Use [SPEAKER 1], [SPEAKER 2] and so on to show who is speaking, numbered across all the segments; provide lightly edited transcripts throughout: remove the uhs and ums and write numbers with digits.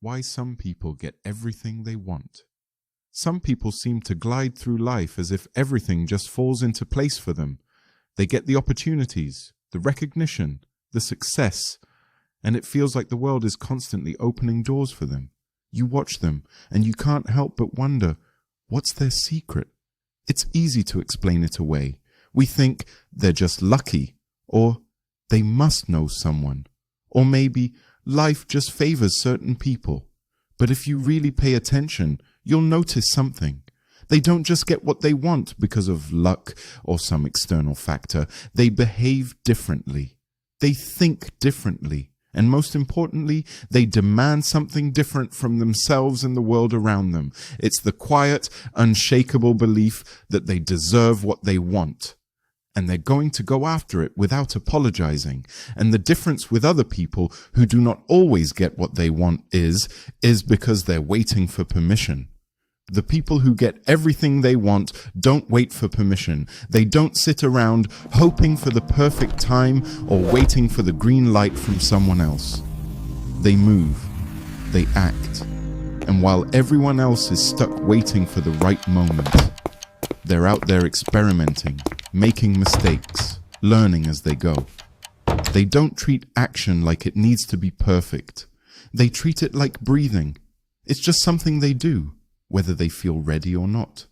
[SPEAKER 1] Why some people get everything they want. Some people seem to glide through life as if everything just falls into place for them. They get the opportunities, the recognition, the success, and it feels like the world is constantly opening doors for them. You watch them, and you can't help but wonder, what's their secret? It's easy to explain it away. We think they're just lucky, or they must know someone, or maybe life just favors certain people. But if you really pay attention, you'll notice something. They don't just get what they want because of luck or some external factor. They behave differently. They think differently. And most importantly, they demand something different from themselves and the world around them. It's the quiet, unshakable belief that they deserve what they want. And they're going to go after it without apologizing. And the difference with other people who do not always get what they want is because they're waiting for permission. The people who get everything they want don't wait for permission. They don't sit around hoping for the perfect time or waiting for the green light from someone else. They move. They act. And while everyone else is stuck waiting for the right moment, they're out there experimenting, making mistakes, learning as they go. They don't treat action like it needs to be perfect. They treat it like breathing. It's just something they do, whether they feel ready or not.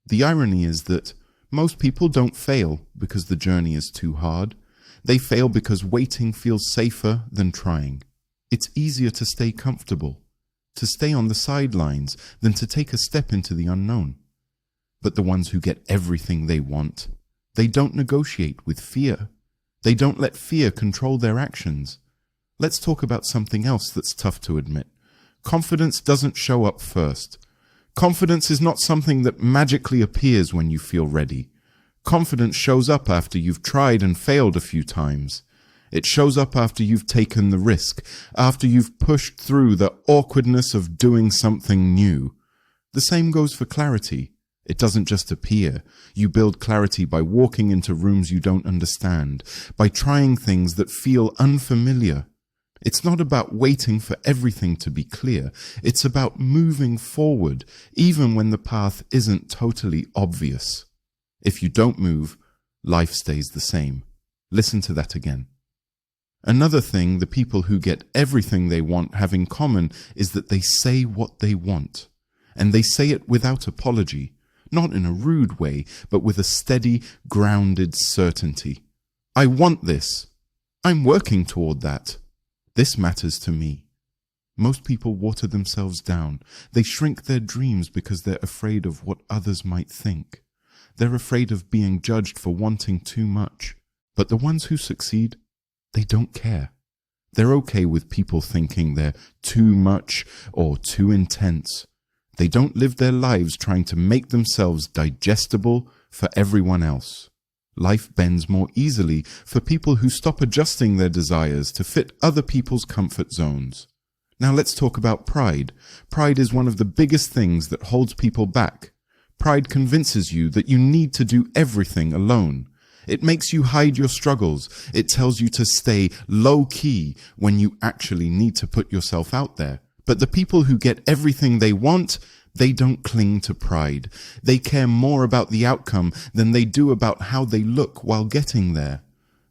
[SPEAKER 1] The irony is that most people don't fail because the journey is too hard. They fail because waiting feels safer than trying. It's easier to stay comfortable, to stay on the sidelines, than to take a step into the unknown. But the ones who get everything they want, they don't negotiate with fear. They don't let fear control their actions. Let's talk about something else that's tough to admit. Confidence doesn't show up first. Confidence is not something that magically appears when you feel ready. Confidence shows up after you've tried and failed a few times. It shows up after you've taken the risk, after you've pushed through the awkwardness of doing something new. The same goes for clarity. It doesn't just appear. You build clarity by walking into rooms you don't understand, by trying things that feel unfamiliar. It's not about waiting for everything to be clear. It's about moving forward, even when the path isn't totally obvious. If you don't move, life stays the same. Listen to that again. Another thing the people who get everything they want have in common is that they say what they want. And they say it without apology, not in a rude way, but with a steady, grounded certainty. I want this. I'm working toward that. This matters to me. Most people water themselves down. They shrink their dreams because they're afraid of what others might think. They're afraid of being judged for wanting too much. But the ones who succeed, they don't care. They're okay with people thinking they're too much or too intense. They don't live their lives trying to make themselves digestible for everyone else. Life bends more easily for people who stop adjusting their desires to fit other people's comfort zones. Now let's talk about pride. Pride is one of the biggest things that holds people back. Pride convinces you that you need to do everything alone. It makes you hide your struggles. It tells you to stay low-key when you actually need to put yourself out there. But the people who get everything they want, they don't cling to pride. They care more about the outcome than they do about how they look while getting there.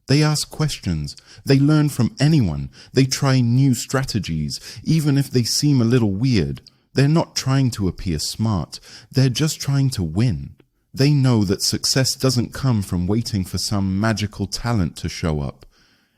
[SPEAKER 1] They ask questions. They learn from anyone. They try new strategies, even if they seem a little weird. They're not trying to appear smart. They're just trying to win. They know that success doesn't come from waiting for some magical talent to show up.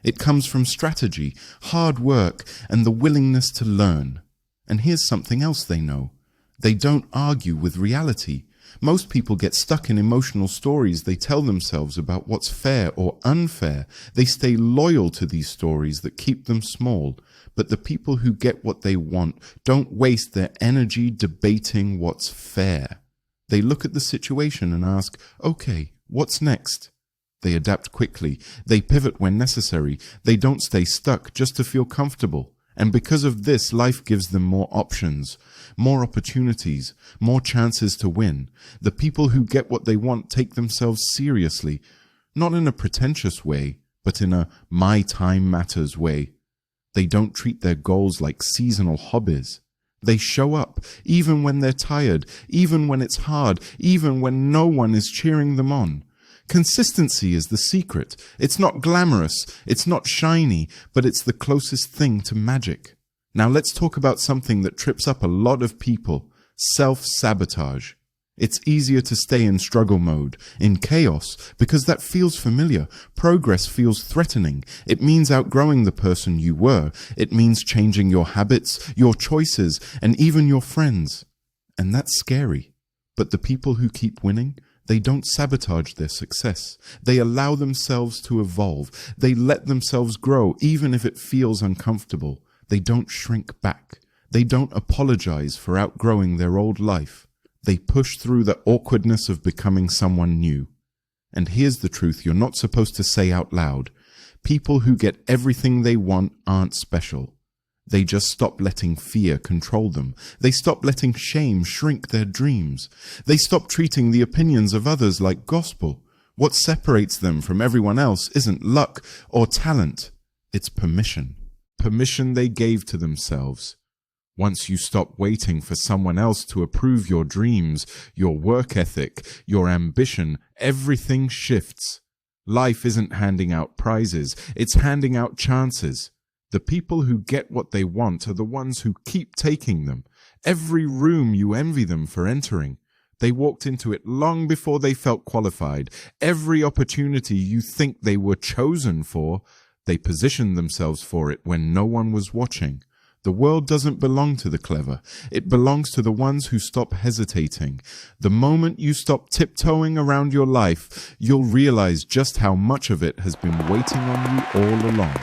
[SPEAKER 1] It comes from strategy, hard work, and the willingness to learn. And here's something else they know. They don't argue with reality. Most people get stuck in emotional stories they tell themselves about what's fair or unfair. They stay loyal to these stories that keep them small. But the people who get what they want don't waste their energy debating what's fair. They look at the situation and ask, okay, what's next? They adapt quickly. They pivot when necessary. They don't stay stuck just to feel comfortable. And because of this, life gives them more options, more opportunities, more chances to win. The people who get what they want take themselves seriously, not in a pretentious way, but in a my time matters way. They don't treat their goals like seasonal hobbies. They show up, even when they're tired, even when it's hard, even when no one is cheering them on. Consistency is the secret. It's not glamorous, it's not shiny, but it's the closest thing to magic. Now let's talk about something that trips up a lot of people: self-sabotage. It's easier to stay in struggle mode, in chaos, because that feels familiar. Progress feels threatening. It means outgrowing the person you were. It means changing your habits, your choices, and even your friends. And that's scary. But the people who keep winning, they don't sabotage their success. They allow themselves to evolve. They let themselves grow, even if it feels uncomfortable. They don't shrink back. They don't apologize for outgrowing their old life. They push through the awkwardness of becoming someone new. And here's the truth you're not supposed to say out loud. People who get everything they want aren't special. They just stop letting fear control them. They stop letting shame shrink their dreams. They stop treating the opinions of others like gospel. What separates them from everyone else isn't luck or talent. It's permission. Permission they gave to themselves. Once you stop waiting for someone else to approve your dreams, your work ethic, your ambition, everything shifts. Life isn't handing out prizes, it's handing out chances. The people who get what they want are the ones who keep taking them. Every room you envy them for entering. They walked into it long before they felt qualified. Every opportunity you think they were chosen for, they positioned themselves for it when no one was watching. The world doesn't belong to the clever. It belongs to the ones who stop hesitating. The moment you stop tiptoeing around your life, you'll realize just how much of it has been waiting on you all along.